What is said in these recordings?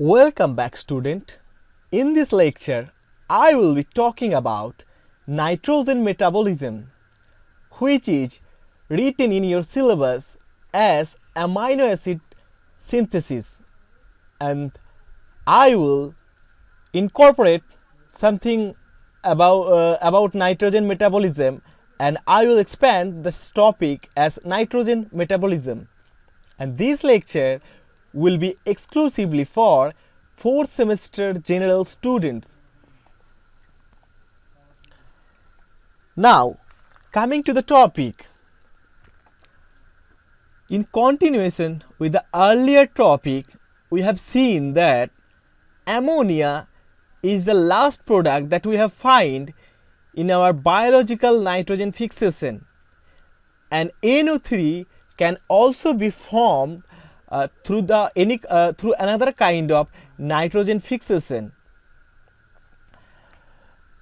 Welcome back, student. In this lecture, I will be talking about nitrogen metabolism, which is written in your syllabus as amino acid synthesis, and I will incorporate something about nitrogen metabolism, and I will expand this topic as nitrogen metabolism. And this lecture will be exclusively for 4th semester general students. Now, coming to the topic, in continuation with the earlier topic, we have seen that ammonia is the last product that we have found in our biological nitrogen fixation, and NO3 can also be formed through another kind of nitrogen fixation.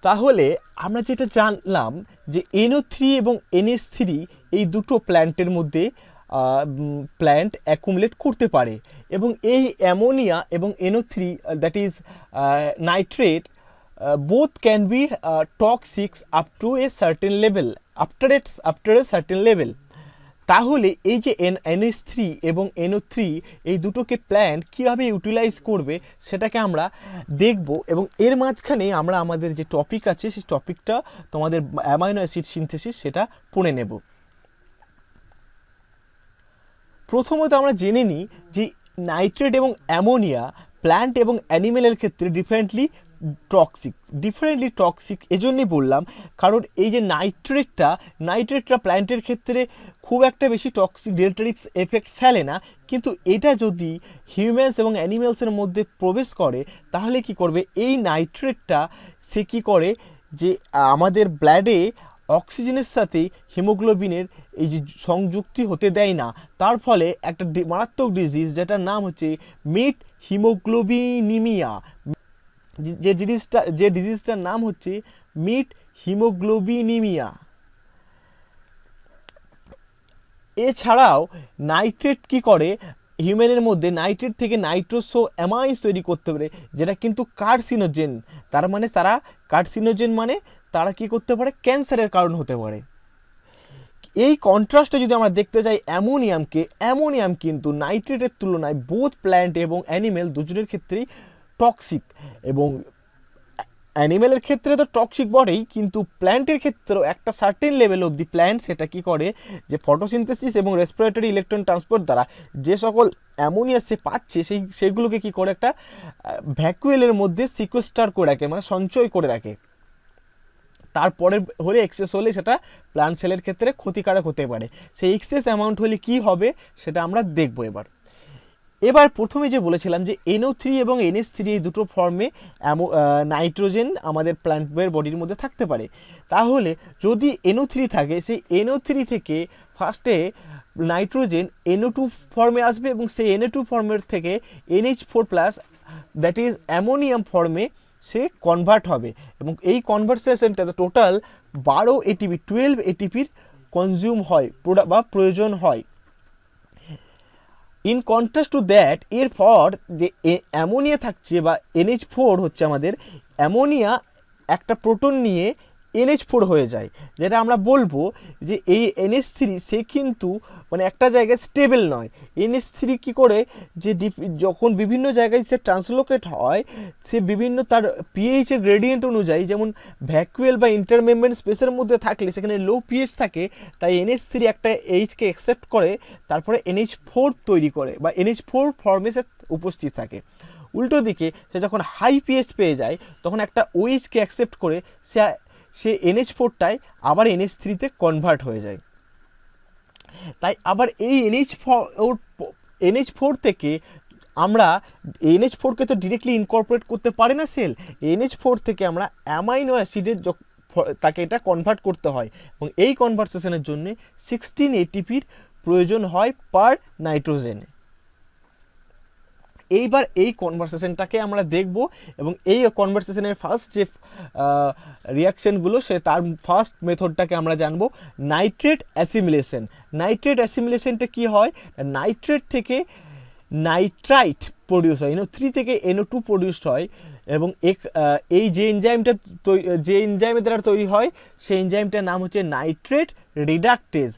তাহলে আমরা যেটা জানলাম যে NO3 এবং NH3 এই দুটো প্ল্যান্টের মধ্যে প্ল্যান্ট অ্যাকুমুলেট করতে পারে, এবং এই অ্যামোনিয়া এবং NO3 that is nitrate both can be toxic up to a certain level, after a certain level. তাহলে এই যে NH3 এবং NO3 এই দুটোকে প্ল্যান্ট কীভাবে ইউটিলাইজ করবে সেটাকে আমরা দেখব, এবং এর মাঝখানে আমরা আমাদের যে টপিক আছে সেই টপিকটা তোমাদের অ্যামাইনো অ্যাসিড সিনথেসিস সেটা পড়ে নেব। প্রথমত আমরা জেনে নিই যে নাইট্রেট এবং অ্যামোনিয়া প্ল্যান্ট এবং অ্যানিমেলের ক্ষেত্রে ডিফারেন্টলি টক্সিক এজন্যই বললাম, কারণ এই যে নাইট্রেটটা প্ল্যান্টের ক্ষেত্রে খুব একটা বেশি টক্সিক ডেলটারিক্স এফেক্ট ফেলে না, কিন্তু এটা যদি হিউম্যানস এবং অ্যানিমেলসের মধ্যে প্রবেশ করে তাহলে কি করবে, এই নাইট্রেটটা সে কি করে যে আমাদের ব্লাডে অক্সিজেনের সাথে হিমোগ্লোবিনের এই যে সংযুক্তি হতে দেয় না, তার ফলে একটা মারাত্মক ডিজিজ যেটার নাম হচ্ছে মিড হিমোগ্লোবিনিমিয়া, যে ডিজিজটার নাম হচ্ছে মিড হিমোগ্লোবিনিমিয়া। এছাড়াও নাইট্রেট কি করে, হিউম্যানের মধ্যে নাইট্রেট থেকে নাইট্রোসো অ্যামাইন্স তৈরি করতে পারে, যেটা কিন্তু কার্সিনোজেন। তার মানে তারা কার্সিনোজেন মানে তারা কি করতে পারে, ক্যান্সারের কারণ হতে পারে। এই কন্ট্রাস্টে যদি আমরা দেখতে চাই অ্যামোনিয়াম কিন্তু নাইট্রেটের তুলনায় বোথ প্ল্যান্ট এবং অ্যানিমেল দুজনের ক্ষেত্রেই টক্সিক, এবং অ্যানিমেলের ক্ষেত্রে তো টক্সিক বটেই, কিন্তু প্ল্যান্টের ক্ষেত্রেও একটা সার্টেন লেভেল অবধি প্ল্যান্ট সেটা কি করে যে ফটোসিনথেসিস এবং রেসপিরেটরি ইলেকট্রন ট্রান্সপোর্ট দ্বারা যে সকল অ্যামোনিয়া সে পাচ্ছে সেইগুলোকে কি করে একটা ভ্যাকুয়েলের মধ্যে সিকোয়েস্টার করে রাখে, মানে সঞ্চয় করে রাখে। তারপরে হলে এক্সেস হলে সেটা প্ল্যান্ট সেলের ক্ষেত্রে ক্ষতিকারক হতে পারে। সেই এক্সেস অ্যামাউন্ট হলে কি হবে সেটা আমরা দেখব। এবার প্রথমে যে বলেছিলাম যে NO3 এবং NH3 এই দুটো ফর্মে নাইট্রোজেন আমাদের প্ল্যান্টের বডির মধ্যে থাকতে পারে। তাহলে যদি NO3 থাকে, সেই NO3 থেকে ফার্স্টে নাইট্রোজেন NO2 ফর্মে আসবে, এবং সেই NO2 ফর্মের থেকে NH4+ দ্যাট ইজ অ্যামোনিয়াম ফর্মে সে কনভার্ট হবে, এবং এই কনভার্সেশনটাতে টোটাল 12 ATPর কনজিউম হয় বা প্রয়োজন হয়। ইন কন্ট্রাস্ট টু দ্যাট, এরপর যে অ্যামোনিয়া থাকছে বা NH4 হচ্ছে আমাদের, অ্যামোনিয়া একটা প্রোটন নিয়ে NH4 হয়ে যায়, যেটা আমরা বলবো যে এই NH3 সে কিন্তু মানে একটা জায়গায় স্টেবল নয়। NH3 কি করে যে যখন বিভিন্ন জায়গায় সে ট্রান্সলোকেট হয়, সে বিভিন্ন তার pH এর গ্রেডিয়েন্ট অনুযায়ী, যেমন ভ্যাকুয়েল বা ইন্টারমেমব্রেন স্পেসের মধ্যে থাকলে সেখানে লো pH থাকে, তাই NH3 একটা Hকে অ্যাকসেপ্ট করে তারপরে NH4 তৈরি করে বা NH4 ফর্মে সে উপস্থিত থাকে। উল্টো দিকে সে যখন হাই pH পেয়ে যায় তখন একটা OHকে অ্যাকসেপ্ট করে সে NH4টাই আবার NH3তে কনভার্ট হয়ে যায়। তাই আবার এই NH4 থেকে আমরা NH4কে তো ডিরেক্টলি ইনকর্পোরেট করতে পারে না সেল, NH4 থেকে আমরা অ্যামাইনো অ্যাসিডের তাকে এটা কনভার্ট করতে হয়, এবং এই কনভার্সেশনের জন্য 16 ATPর প্রয়োজন হয় পার নাইট্রোজেনে। এইবার এই কনভারসেশনটাকে আমরা দেখব এবং এই কনভারসেশনের ফার্স্ট যে রিয়াকশনগুলো সে তার ফার্স্ট মেথডটাকে আমরা জানবো নাইট্রেট অ্যাসিমিলেশন। নাইট্রেট অ্যাসিমিলেশনটা কি হয়, নাইট্রেট থেকে নাইট্রাইট প্রডিউস হয়, NO3 থেকে NO2 প্রডিউসড হয়, এবং এই যে এনজাইমের দ্বারা তৈরি হয় সেই এনজাইমটার নাম হচ্ছে নাইট্রেট রিডাকটেজ।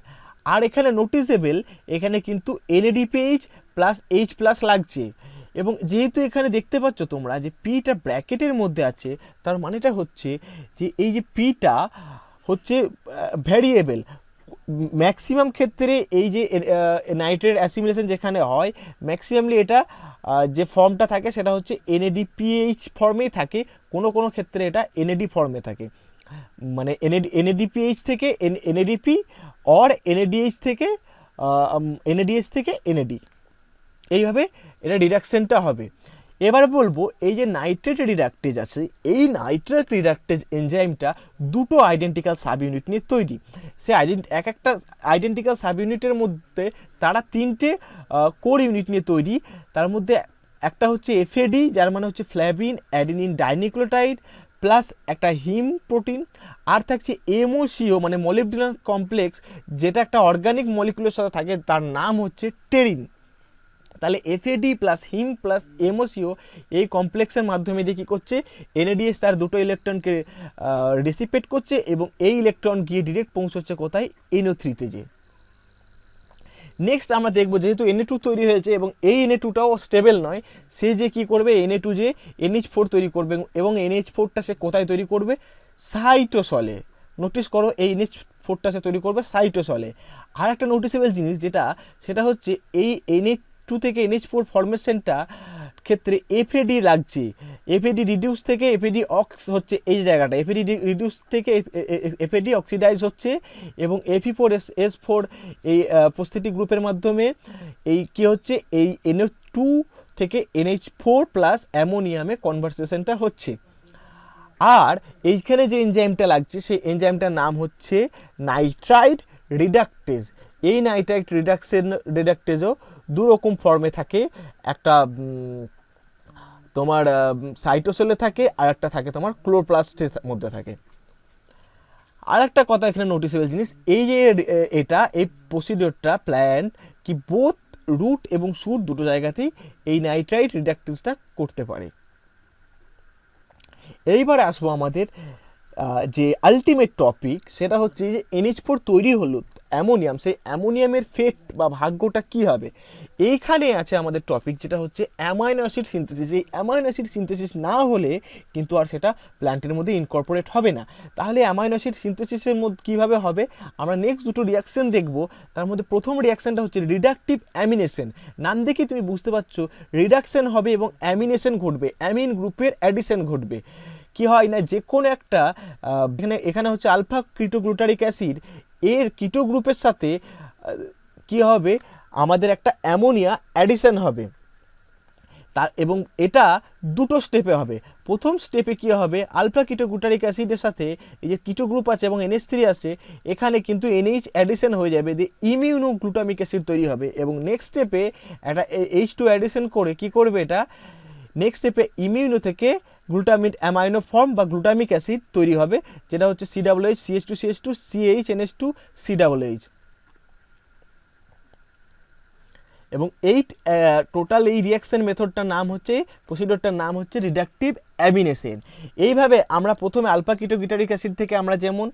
আর এখানে নোটিসেবল, এখানে কিন্তু NADPH প্লাস H প্লাস লাগছে, এবং যেহেতু এখানে দেখতে পাচ্ছ তোমরা যে পিটা ব্র্যাকেটের মধ্যে আছে, তার মানেটা হচ্ছে যে এই যে পিটা হচ্ছে ভ্যারিয়েবল। ম্যাক্সিমাম ক্ষেত্রে এই যে নাইট্রেট অ্যাসিমিলেশন যেখানে হয়, ম্যাক্সিমামলি এটা যে ফর্মটা থাকে সেটা হচ্ছে NADPH ফর্মেই থাকে, কোনো কোনো ক্ষেত্রে এটা NAD ফর্মে থাকে, মানে NADPH থেকে NADP অর NADH থেকে NADH থেকে NAD, এইভাবে এটা রিডাকশনটা হবে। এবার বলবো এই যে নাইট্রেট রিডাকটেজ আছে, এই নাইট্রেট রিডাকটেজ এনজাইমটা দুটো আইডেন্টিক্যাল সাব ইউনিট নিয়ে তৈরি। সে এক একটা আইডেন্টিক্যাল সাব ইউনিটের মধ্যে তারা তিনটে কোর ইউনিট নিয়ে তৈরি। তার মধ্যে একটা হচ্ছে FAD, যার মানে হচ্ছে ফ্ল্যাভিন অ্যাডেনিন ডাইনিউক্লিওটাইড প্লাস একটা হিম প্রোটিন, আর থাকছে MOCO মানে মলিবডিনাম কমপ্লেক্স, যেটা একটা অর্গানিক মলিকুলের সাথে থাকে, তার নাম হচ্ছে টেরিন। তাহলে FAD প্লাস হিম প্লাস MOCO এই কমপ্লেক্সের মাধ্যমে দিয়ে কী করছে, NADH তার দুটো ইলেকট্রনকে ডিসিপেট করছে, এবং এই ইলেকট্রন গিয়ে ডিরেক্ট পৌঁছচ্ছে কোথায়, NO3-তে যে। নেক্সট আমরা দেখবো যেহেতু Na2 তৈরি হয়েছে এবং এই Na2টাও স্টেবল নয়, সে যে কি করবে, Na2 যে NH4 তৈরি করবে, এবং NH4টা সে কোথায় তৈরি করবে, সাইটোসলে। নোটিস করো এই NH4টা সে তৈরি করবে সাইটোসলে। আর একটা নোটিসেবল জিনিস সেটা হচ্ছে এই NH2 থেকে NH4 ফরমেশনটা ক্ষেত্রে FAD লাগছে, FAD রিডিউস থেকে FAD অক্স হচ্ছে এই জায়গাটা, FAD রিডিউস থেকে FAD অক্সিডাইজ হচ্ছে, এবং Fe4S4 এই প্রস্থিতিক গ্রুপের মাধ্যমে এই কি হচ্ছে, এই NO2 থেকে NH4 প্লাস অ্যামোনিয়ামে কনভার্সেশনটা হচ্ছে। আর এইখানে যে এনজাইমটা লাগছে সেই এনজাইমটার নাম হচ্ছে নাইট্রাইট রিডাকটেজ। এই নাইট্রাইট রিডাকটেজও দু রকম ফর্মে থাকে, একটা তোমার সাইটোসেলে থাকে, আর একটা থাকে তোমার ক্লোরোপ্লাস্টের মধ্যে থাকে। আর একটা কথা এখানে নোটিসেবল জিনিস, এই যে এই প্রসিডিওরটা প্ল্যান্ট কি বোথ রুট এবং শুট দুটো জায়গাতেই এই নাইট্রাইট রিডাকটেজটা করতে পারে। এইবারে আসবো আমাদের যে আলটিমেট টপিক, সেটা হচ্ছে যে NH4 তৈরি হলো অ্যামোনিয়াম, সেই অ্যামোনিয়ামের ফেট বা ভাগ্যটা কি হবে। এইখানে আছে আমাদের টপিক, যেটা হচ্ছে অ্যামাইনো অ্যাসিড সিনথেসিস। এই অ্যামাইনো অ্যাসিড সিনথেসিস না হলে কিন্তু আর সেটা প্ল্যান্টের মধ্যে ইনকর্পোরেট হবে না। তাহলে অ্যামাইনো অ্যাসিড সিনথেসিসের মধ্যে কীভাবে হবে, আমরা নেক্সট দুটো রিয়াকশন দেখব। তার মধ্যে প্রথম রিয়াকশনটা হচ্ছে রিডাকটিভ অ্যামিনেশন। নাম দেখে তুমি বুঝতে পারছো রিডাকশন হবে এবং অ্যামিনেশন ঘটবে, অ্যামিন গ্রুপের অ্যাডিশন ঘটবে। কি হয় না, যে কোনো একটা এখানে হচ্ছে আলফা কিটোগ্লুটারিক অ্যাসিড, এর কিটো গ্রুপের সাথে কি হবে, আমাদের একটা অ্যামোনিয়া অ্যাডিশন হবে। এবং এটা দুটো স্টেপে হবে। প্রথম স্টেপে কি হবে, আলফা কিটোগ্লুটারিক অ্যাসিডের সাথে এই যে কিটো গ্রুপ আছে এবং NH3 আছে, এখানে কিন্তু NH অ্যাডিশন হয়ে যাবে, দিয়ে ইমিউনো গ্লুটামিক অ্যাসিড তৈরি হবে। এবং নেক্সট স্টেপে একটা H2 অ্যাডিশন করে কি করবে, এটা নেক্সট স্টেপে ইমিউনো থেকে গ্লুটামিন অ্যামাইনো ফর্ম বা গ্লুটামিক অ্যাসিড তৈরি হবে, যেটা হচ্ছে COOH CH2CH2 CH NH2 COOH। এবং এই টোটাল এই রিয়াকশন মেথডটার নাম হচ্ছে, প্রসিডিওরটার নাম হচ্ছে রিডাকটিভ অ্যামিনেশন। এইভাবে আমরা প্রথমে আলফা কিটোগ্লুটারিক অ্যাসিড থেকে আমরা যেমন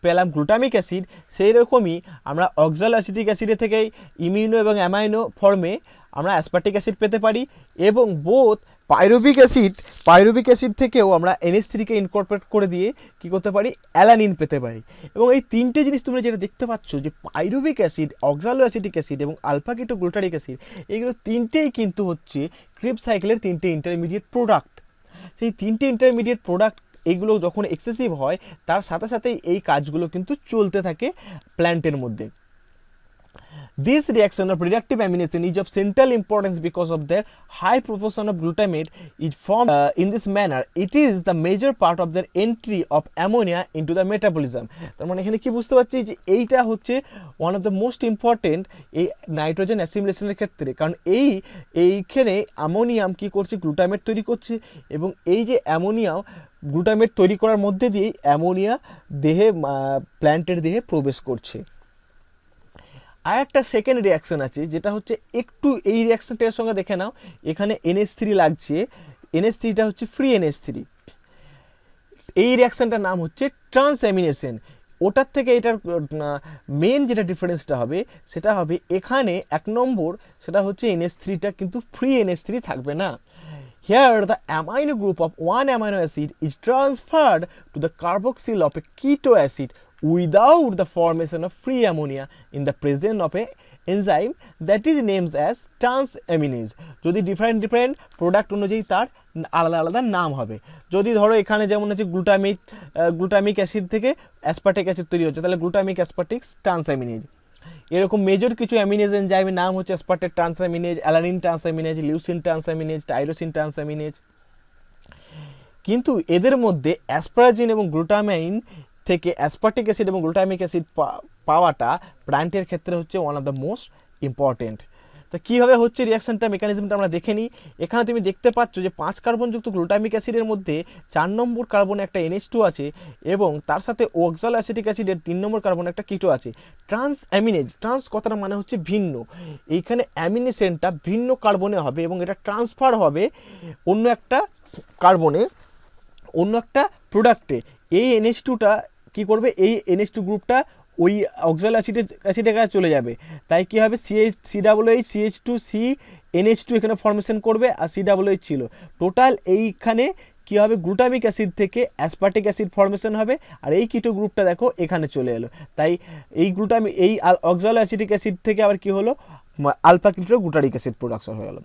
পেলাম গ্লুটামিক অ্যাসিড, সেই রকমই আমরা অক্সালো অ্যাসিটিক অ্যাসিডের থেকে ইমিউনো এবং অ্যামাইনো ফর্মে আমরা অ্যাসপার্টিক অ্যাসিড পেতে পারি, এবং বোথ পাইরুভিক অ্যাসিড থেকেও আমরা NH3কে ইনকর্পোরেট করে দিয়ে কি করতে পারি, অ্যালানিন পেতে পারি। এবং এই তিনটে জিনিস তোমরা যেটা দেখতে পাচ্ছ, যে পাইরুভিক অ্যাসিড, অক্সালো অ্যাসিটিক অ্যাসিড এবং আলফা কিটোগ্লুটারিক অ্যাসিড, এগুলো তিনটেই কিন্তু হচ্ছে ক্রেবস সাইকেলের তিনটে ইন্টারমিডিয়েট প্রোডাক্ট। সেই তিনটে ইন্টারমিডিয়েট প্রোডাক্ট এইগুলো যখন এক্সেসিভ হয়, তার সাথে সাথেই এই কাজগুলো কিন্তু চলতে থাকে প্ল্যান্টের মধ্যে। This reaction of reductive amination is of central importance because of their high proportion of glutamate is formed in this manner. It is the major part of their entry of ammonia into the metabolism. তার মানে এখানে কি বুঝতে পারছি, যে এইটা হচ্ছে one of the most important এই নাইট্রোজেন অ্যাসিমিলেশনের ক্ষেত্রে, কারণ এইখানে অ্যামোনিয়াম কি করছে, গ্লুটামেট তৈরি করছে, এবং এই যে অ্যামোনিয়াও গ্লুটামেট তৈরি করার মধ্যে দিয়েই অ্যামোনিয়া প্ল্যান্টের দেহে প্রবেশ করছে। আর একটা সেকেন্ড রিয়াকশন আছে যেটা হচ্ছে একটু এই রিয়াকশনটার সঙ্গে দেখে নাও, এখানে NH3 লাগছে, NH3টা হচ্ছে ফ্রি NH3, এই রিয়াকশনটার নাম হচ্ছে ট্রান্সঅ্যামিনেশন। ওটার থেকে এটার মেন যেটা ডিফারেন্সটা হবে সেটা হবে এখানে 1 নম্বর সেটা হচ্ছে NH3টা কিন্তু ফ্রি NH3 থাকবে না। Here the amino group of one amino acid is transferred to the carboxyl of a keto acid without the formation of free ammonia in the presence of a enzyme that is named as transaminase. যদি different product অনুযায়ী তার আলাদা আলাদা নাম হবে। যদি ধরো এখানে যেমন আছে গ্লুটামিক অ্যাসিড থেকে অ্যাসপার্টিক অ্যাসিড তৈরি হচ্ছে, তাহলে গ্লুটামিক অ্যাসপার্টিক ট্রান্সঅ্যামিনেজ। এরকম মেজর কিছু অ্যামিনেজ এনজাইমের নাম হচ্ছে অ্যাসপার্টেট ট্রান্সঅ্যামিনেজ, অ্যালানিন ট্রান্সঅ্যামিনেজ, লিউসিন ট্রান্সঅ্যামিনেজ, টাইরোসিন ট্রান্সঅ্যামিনেজ। কিন্তু এদের মধ্যে অ্যাসপারাজিন এবং গ্লুটামাইন থেকে অ্যাসপার্টিক অ্যাসিড এবং গ্লুটামিক অ্যাসিড পাওয়াটা প্ল্যান্টের ক্ষেত্রে হচ্ছে one of the most important. তো কীভাবে হচ্ছে রিয়াকশনটা, মেকানিজমটা আমরা দেখে নিই। এখানে তুমি দেখতে পাচ্ছ যে 5 কার্বনযুক্ত গ্লুটামিক অ্যাসিডের মধ্যে 4 নম্বর কার্বনে একটা NH2 আছে এবং তার সাথে অক্সালো অ্যাসিটিক অ্যাসিডের 3 নম্বর কার্বনে একটা কিটো আছে। ট্রান্সঅ্যামিনেজ, ট্রান্স কথাটা মানে হচ্ছে ভিন্ন, এইখানে অ্যামিনেশনটা ভিন্ন কার্বনে হবে এবং এটা ট্রান্সফার হবে অন্য একটা কার্বনে, অন্য একটা প্রোডাক্টে। এই NH2টা কী করবে, এই NH2 গ্রুপটা ওই অক্সালো অ্যাসিডের কাছে চলে যাবে, তাই কী হবে COH CH2C NH2 এখানে ফর্মেশন করবে আর COH ছিল টোটাল। এইখানে কী হবে, গ্লুটামিক অ্যাসিড থেকে অ্যাসপার্টিক অ্যাসিড ফর্মেশন হবে আর এই কিটো গ্রুপটা দেখো এখানে চলে এলো, তাই এই অক্সালো অ্যাসিটিক অ্যাসিড থেকে আবার কি হলো, আলফা কিটো গ্লুটারিক অ্যাসিড প্রোডাকশন হয়ে গেল।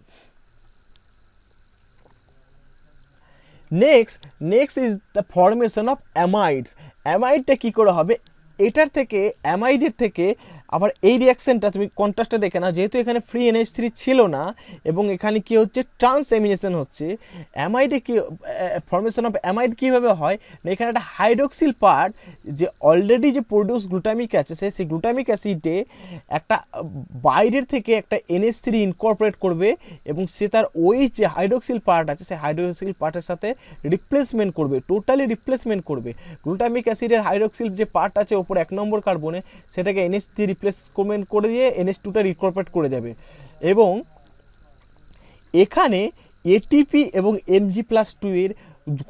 Next is the formation of amides. অ্যামাইডটা কী করে হবে, এটার থেকে অ্যামাইডের থেকে আবার এই রিয়াকশনটা তুমি কন্ট্রাস্টে দেখে না, যেহেতু এখানে ফ্রি NH3 ছিল না এবং এখানে কি হচ্ছে ট্রান্সঅ্যামিনেশন হচ্ছে। অ্যামাইডে কি ফর্মেশন অফ অ্যামাইড কীভাবে হয় না, এখানে একটা হাইড্রক্সিল পার্ট যে অলরেডি যে প্রডিউস গ্লুটামিক আছে সেই গ্লুটামিক অ্যাসিডে একটা বাইরের থেকে একটা NH3 ইনকর্পোরেট করবে এবং সে তার ওই যে হাইড্রক্সিল পার্ট আছে সেই হাইড্রক্সিল পার্টের সাথে রিপ্লেসমেন্ট করবে, টোটালি রিপ্লেসমেন্ট করবে। গ্লুটামিক অ্যাসিডের হাইড্রক্সিল যে পার্ট আছে ওপরে 1 নম্বর কার্বনে সেটাকে NH3 রিপ্লেসমেন্ট করে দিয়ে NH2টা রিকর্পোরেট করে যাবে এবং এখানে ATP এবং Mg+2 এর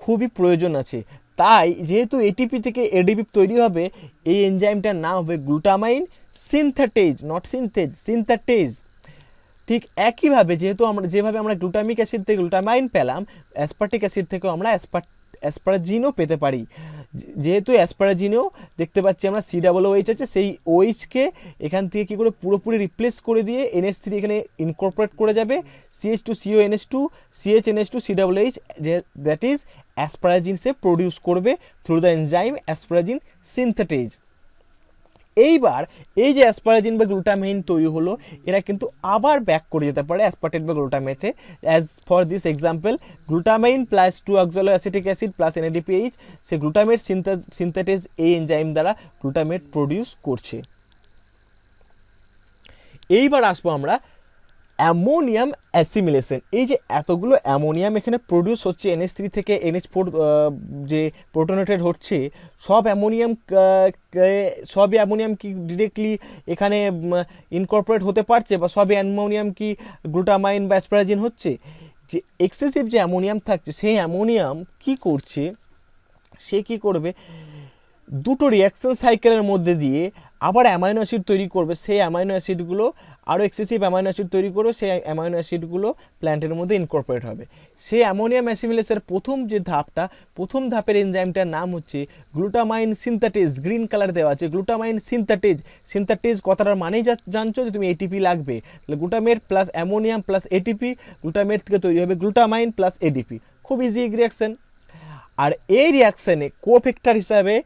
খুবই প্রয়োজন আছে। তাই যেহেতু ATP থেকে ADP তৈরি হবে, এই এনজাইমটার নাম হবে গ্লুটামাইন সিনথেটেজ, নট সিনথেজ, সিনথেটেজ। ঠিক একইভাবে যেভাবে আমরা গ্লুটামিক অ্যাসিড থেকে গ্লুটামাইন পেলাম, অ্যাসপার্টিক অ্যাসিড থেকেও আমরা অ্যাসপারাজিনও পেতে পারি। যেহেতু অ্যাসপারাজিনেও দেখতে পাচ্ছি আমরা COOH আছে, সেই OH-কে এখান থেকে কী করে পুরোপুরি রিপ্লেস করে দিয়ে NH3 এখানে ইনকর্পোরেট করে যাবে, CH2CO NH2 CHNH2 COOH, that is asparagine সে প্রডিউস করবে through the enzyme asparagine synthetase. এইবার এই যে অ্যাসপারাজিন বা গ্লুটামাইন তৈরি হলো, এরা কিন্তু আবার ব্যাক করে যেতে পারে অ্যাসপার্টেট বা গ্লুটামেটে। As for this example, glutamine plus 2 oxalo acetic acid plus NADPH, সে গ্লুটামেট সিনথেটেজ এই এনজাইম দ্বারা গ্লুটামেট প্রডিউস করছে। এইবার আসবো আমরা অ্যামোনিয়াম অ্যাসিমিলেশন। এই যে এতগুলো অ্যামোনিয়াম এখানে প্রডিউস হচ্ছে NH3 থেকে NH4 যে প্রোটোনেটেড হচ্ছে, সবই অ্যামোনিয়াম কি ডিরেক্টলি এখানে ইনকর্পোরেট হতে পারছে বা সবই অ্যামোনিয়াম কি গ্লুটামাইন বা অ্যাসপারাজিন হচ্ছে? যে এক্সেসিভ যে অ্যামোনিয়াম থাকছে সেই অ্যামোনিয়াম কি করছে, সে কি করবে, দুটো রিয়াকশন সাইকেলের মধ্যে দিয়ে আবার অ্যামাইনো অ্যাসিড তৈরি করবে। সেই অ্যামাইনো অ্যাসিডগুলো আরও এক্সেসিভ অ্যামাইনো অ্যাসিড তৈরি করবে, সেই অ্যামাইনো অ্যাসিডগুলো প্ল্যান্টের মধ্যে ইনকর্পোরেট হবে। সেই অ্যামোনিয়াম অ্যাসিমিলেশনের প্রথম ধাপের এনজাইমটার নাম হচ্ছে গ্লুটামাইন সিনথেটেজ। গ্রিন কালার দেওয়া আছে, গ্লুটামাইন সিনথেটেজ কথাটার মানেই জানছো যে তুমি ATP লাগবে, তাহলে glutamate plus ammonium plus ATP, glutamate থেকে তৈরি হবে গ্লুটামাইন প্লাস ADP। খুব ইজি রিয়াকশন। আর এই রিয়াকশানে কোফ্যাক্টর হিসাবে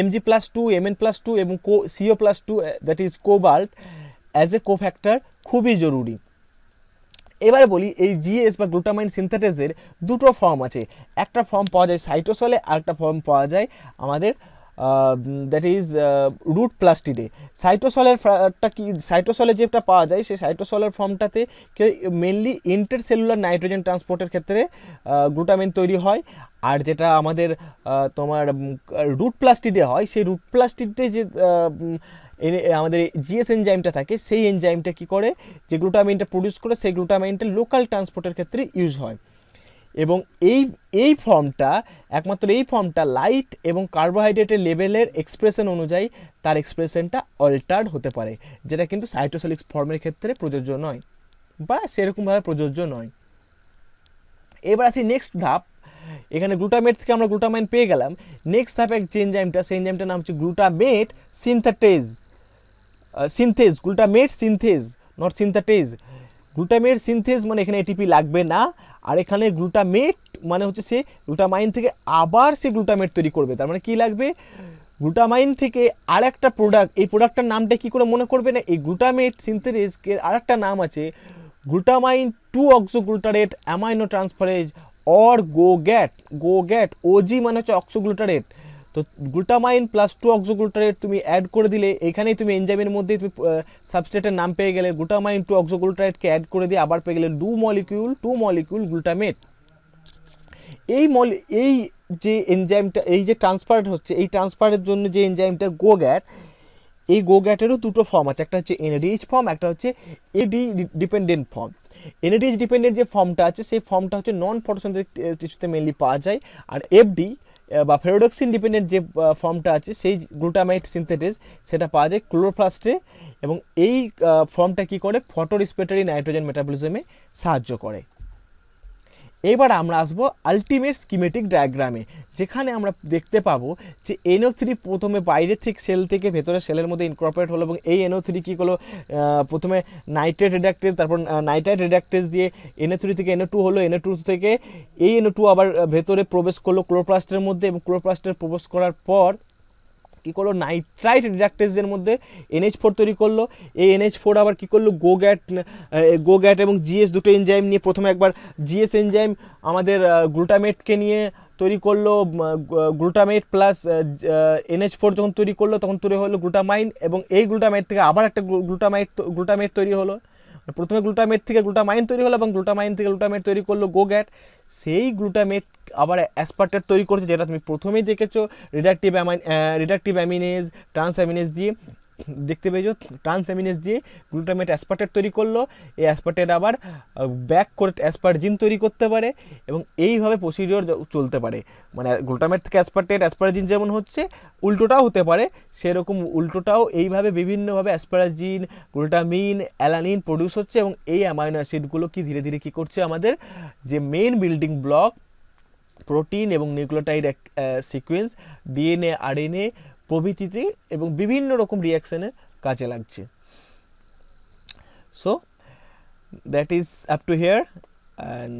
Mg+2 Mn+2 এবং CO+2 that is cobalt as a cofactor খুবই জরুরি। এবারে বলি এই GS বা গ্লুটামাইন সিনথেটেজের দুটো ফর্ম আছে, একটা ফর্ম পাওয়া যায় সাইটোসলে আর একটা ফর্ম পাওয়া যায় আমাদের দ্যাট ইজ রুট প্লাস্টিডে। সাইটোসলে যেটা পাওয়া যায় সেই সাইটোসলের ফর্মটাতে মেনলি ইন্টারসেলুলার নাইট্রোজেন ট্রান্সপোর্টের ক্ষেত্রে গ্লুটামিন তৈরি হয়, আর যেটা আমাদের তোমার রুট প্লাস্টিডে হয় সেই রুট প্লাস্টিডে যে আমাদের জিএস এনজাইমটা থাকে, সেই এনজাইমটা কি করে, যে গ্লুটামিনটা প্রডিউস করে, সেই গ্লুটামিনটা লোকাল ট্রান্সপোর্টের ক্ষেত্রে ইউজ হয়। এবং এই ফর্মটা, একমাত্র এই ফর্মটা লাইট এবং কার্বোহাইড্রেটের লেভেলের এক্সপ্রেশন অনুযায়ী তার এক্সপ্রেশনটা অল্টার্ড হতে পারে, যেটা কিন্তু সাইটোসলিক ফর্মের ক্ষেত্রে প্রযোজ্য নয় বা সেরকমভাবে প্রযোজ্য নয়। এবার আসি নেক্সট ধাপ। এখানে গ্লুটামেট থেকে আমরা গ্লুটামাইন পেয়ে গেলাম। নেক্সট ধাপে যে এনজাইমটা, সেই এনজাইমটার নাম হচ্ছে glutamate synthetase, সিনথেজ, glutamate সিনথেজ, not synthetase. Glutamate সিনথেজ মানে এখানে এটিপি লাগবে না, আর এখানে গ্লুটামেট মানে হচ্ছে সে গ্লুটামাইন থেকে আবার সে গ্লুটামেট তৈরি করবে। তার মানে কি লাগবে, গ্লুটামাইন থেকে আর একটা প্রোডাক্ট, এই প্রোডাক্টটার নামটা কি করে মনে করবে না, এই গ্লুটামেট সিনথেটেজের আর একটা নাম আছে গ্লুটামাইন 2-অক্সোগ্লুটারেট amino transferase or GOGAT. GOGAT, OG মানে হচ্ছে অক্সোগ্লুটারেট। তো গ্লুটামাইন প্লাস 2-অক্সোগ্লুটারেট তুমি অ্যাড করে দিলে, এখানেই তুমি এনজাইমের মধ্যে তুমি সাবস্ট্রেটের নাম পেয়ে গেলে। গ্লুটামাইন 2-অক্সোগ্লুটারেটকে অ্যাড করে দিয়ে আবার পেয়ে গেলে 2 মলিকিউল গ্লুটামেট। এই যে এনজাইমটা, এই যে ট্রান্সফার হচ্ছে, এই ট্রান্সফারের জন্য যে এনজাইমটা গোগ্যাট, এই গোগ্যাটেরও দুটো ফর্ম আছে, একটা হচ্ছে এনএডিএইচ ফর্ম, একটা হচ্ছে এডি ডিপেন্ডেন্ট ফর্ম। এনএডিএইচ ডিপেন্ডেন্ট যে ফর্মটা আছে, সেই ফর্মটা হচ্ছে নন ফটোসিনথেটিক টিস্যুতে মেনলি পাওয়া যায়। আর এফডি বা ফেরোডক্সিন ডিপেন্ডেন্ট যে ফর্মটা আছে, সেই গ্লুটামাইট সিনথেটেজ, সেটা পাওয়া যায় ক্লোরোপ্লাস্টে। এবং এই ফর্মটা কি করে, ফটোরেসপিরেটরি নাইট্রোজেন মেটাবলিজমে সাহায্য করে। এবার আমরা আসবো আলটিমেট স্কিমেটিক ডায়াগ্রামে, যেখানে আমরা দেখতে পাবো যে NO3 প্রথমে বাইরে থেকে সেল থেকে ভেতরে সেলের মধ্যে ইনকর্পোরেট হলো, এবং এই NO3 কী হলো, প্রথমে নাইট্রেট রিডাক্টেজ, তারপর নাইট্রাইট রিডাক্টেজ দিয়ে NO3 থেকে NO2 হলো, NO2 থেকে এই NO2 আবার ভেতরে প্রবেশ করলো ক্লোরোপ্লাস্টের মধ্যে, এবং ক্লোরোপ্লাস্টের প্রবেশ করার পর কী করলো, নাইট্রাইট রিডাক্টেজের মধ্যে NH4 তৈরি করলো। এই NH4 আবার কী করলো, গোগ্যাট এবং জিএস দুটো এনজাইম নিয়ে, প্রথমে একবার জিএস এনজাইম আমাদের গ্লুটামেটকে নিয়ে তৈরি করলো, গ্লুটামেট প্লাস NH4 যখন তৈরি করলো তখন তৈরি হলো গ্লুটামাইন, এবং এই গ্লুটামেট থেকে আবার একটা গ্লুটামেট তৈরি হলো। প্রথমে গ্লুটামেট থেকে গ্লুটামাইন তৈরি হলো, এবং গ্লুটামাইন থেকে গ্লুটামেট তৈরি করলো গোগ্যাট। সেই গ্লুটামেট আবার অ্যাসপার্টেট তৈরি করছে, যেটা তুমি প্রথমেই দেখেছো রিডাকটিভ অ্যামিনেজ, ট্রান্সঅ্যামিনেজ দিয়ে দেখতে পেয়েছো, ট্রান্সঅ্যামিনেজ দিয়ে গ্লুটামেট অ্যাসপার্টেট তৈরি করলো। এই অ্যাসপার্টেট আবার ব্যাক করে অ্যাসপারজিন তৈরি করতে পারে, এবং এইভাবে প্রসিডিওর চলতে পারে। মানে গ্লুটামেট থেকে অ্যাসপারজিন যেমন হচ্ছে, উল্টোটাও হতে পারে, সেরকম উল্টোটাও এইভাবে বিভিন্নভাবে অ্যাসপারাজিন, গ্লুটামিন, অ্যালানিন প্রডিউস হচ্ছে, এবং এই অ্যামাইনো অ্যাসিডগুলো কি ধীরে ধীরে কী করছে, আমাদের যে মেইন বিল্ডিং ব্লক প্রোটিন এবং নিউক্লিওটাইড সিকোয়েন্স, ডিএনএ, আরএনএ প্রভৃতিতে এবং বিভিন্ন রকম রিয়াকশানের কাজে লাগছে। So that is up to here, and